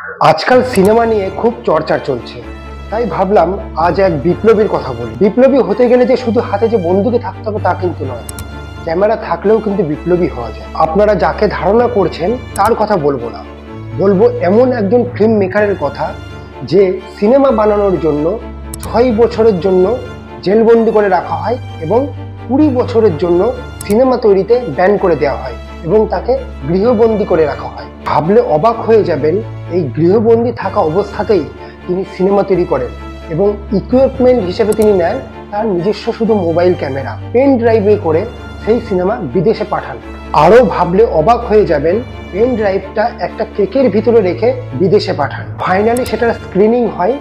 আজকাল সিনেমা নিয়ে খুব চর্চা চলছে, তাই ভাবলাম আজ এক বিপ্লবীর কথা বলি। বিপ্লবী হতে গেলে যে শুধু হাতে যে বন্দুকে থাকতে হবে তা কিন্তু নয়, ক্যামেরা থাকলেও কিন্তু বিপ্লবী হওয়া যায়। আপনারা যাকে ধারণা করছেন তার কথা বলবো না, বলবো এমন একজন ফিল্ম মেকারের কথা যে সিনেমা বানানোর জন্য 6 বছরের জন্য জেলবন্দি করে রাখা হয় এবং 20 বছরের জন্য সিনেমা তৈরিতে ব্যান করে দেওয়া হয় এবং তাকে গৃহবন্দী করে রাখা হয়। ভাবলে অবাক হয়ে যাবেন, এই গৃহবন্দী থাকা অবস্থাতেই তিনি সিনেমা তৈরি করেন এবং ইকুইপমেন্ট হিসেবে তিনি নেন তার নিজস্ব শুধু মোবাইল ক্যামেরা। পেন ড্রাইভে করে সেই সিনেমা বিদেশে পাঠান। আরও ভাবলে অবাক হয়ে যাবেন, পেন ড্রাইভটা একটা কেকের ভিতরে রেখে বিদেশে পাঠান। ফাইনালি সেটার স্ক্রিনিং হয়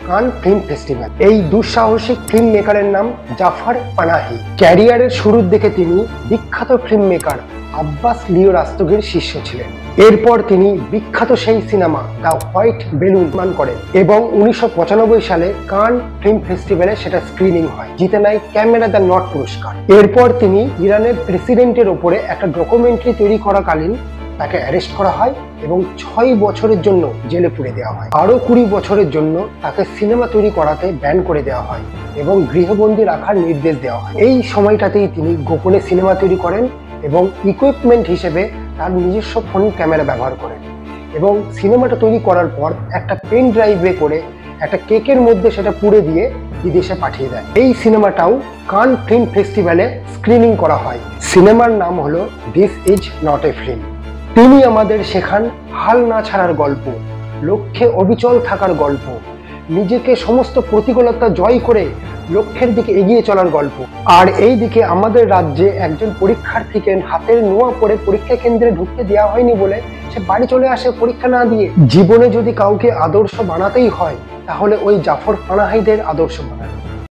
কান ফিল্ম ফেস্টিভ্যাল। এই দুঃসাহসিক ফিল্ম মেকারের নাম জাফর পানাহি। ক্যারিয়ারের শুরুর দিকে তিনি বিখ্যাত ফিল্ম মেকার আব্বাস লিও রাস্তোগির শিষ্য ছিলেন। এরপর তিনি বিখ্যাত সেই সিনেমা দ্য হোয়াইট বেলুন নির্মাণ করেন এবং 1995 সালে কান ফিল্ম ফেস্টিভ্যালে সেটা স্ক্রিনিং হয়, জিতে নেয় ক্যামেরা দ্য নট পুরস্কার। এরপর তিনি ইরানের প্রেসিডেন্টের ওপরে একটা ডকুমেন্টারি তৈরি করাকালীন তাকে অ্যারেস্ট করা হয় এবং 6 বছরের জন্য জেলে পুরে দেওয়া হয়। আরো 20 বছরের জন্য তাকে সিনেমা তৈরি করাতে ব্যান করে দেওয়া হয় এবং গৃহবন্দী রাখার নির্দেশ দেওয়া হয়। এই সময়টাতেই তিনি গোপনে সিনেমা তৈরি করেন এবং ইকুইপমেন্ট হিসেবে তার নিজস্ব ফোন ক্যামেরা ব্যবহার করেন এবং সিনেমাটা তৈরি করার পর একটা পেন ড্রাইভে করে একটা কেকের মধ্যে সেটা পুড়ে দিয়ে বিদেশে পাঠিয়ে দেয়। এই সিনেমাটাও কান ফিল্ম ফেস্টিভ্যালে স্ক্রিনিং করা হয়। সিনেমার নাম হলো this is not a film. তিনি আমাদের শেখান হাল না ছাড়ার গল্প, লক্ষ্যে অবিচল থাকার গল্প, নিজেকে সমস্ত প্রতিকূলতা জয় করে লক্ষ্যের দিকে এগিয়ে চলার গল্প। আর এই দিকে আমাদের রাজ্যে একজন পরীক্ষার্থীকে হাতের নোয়া পরে পরীক্ষা কেন্দ্রে ঢুকতে দেওয়া হয়নি বলে সে বাড়ি চলে আসে পরীক্ষা না দিয়ে। জীবনে যদি কাউকে আদর্শ বানাতেই হয় তাহলে ওই জাফর পানাহিদের আদর্শ বানানো।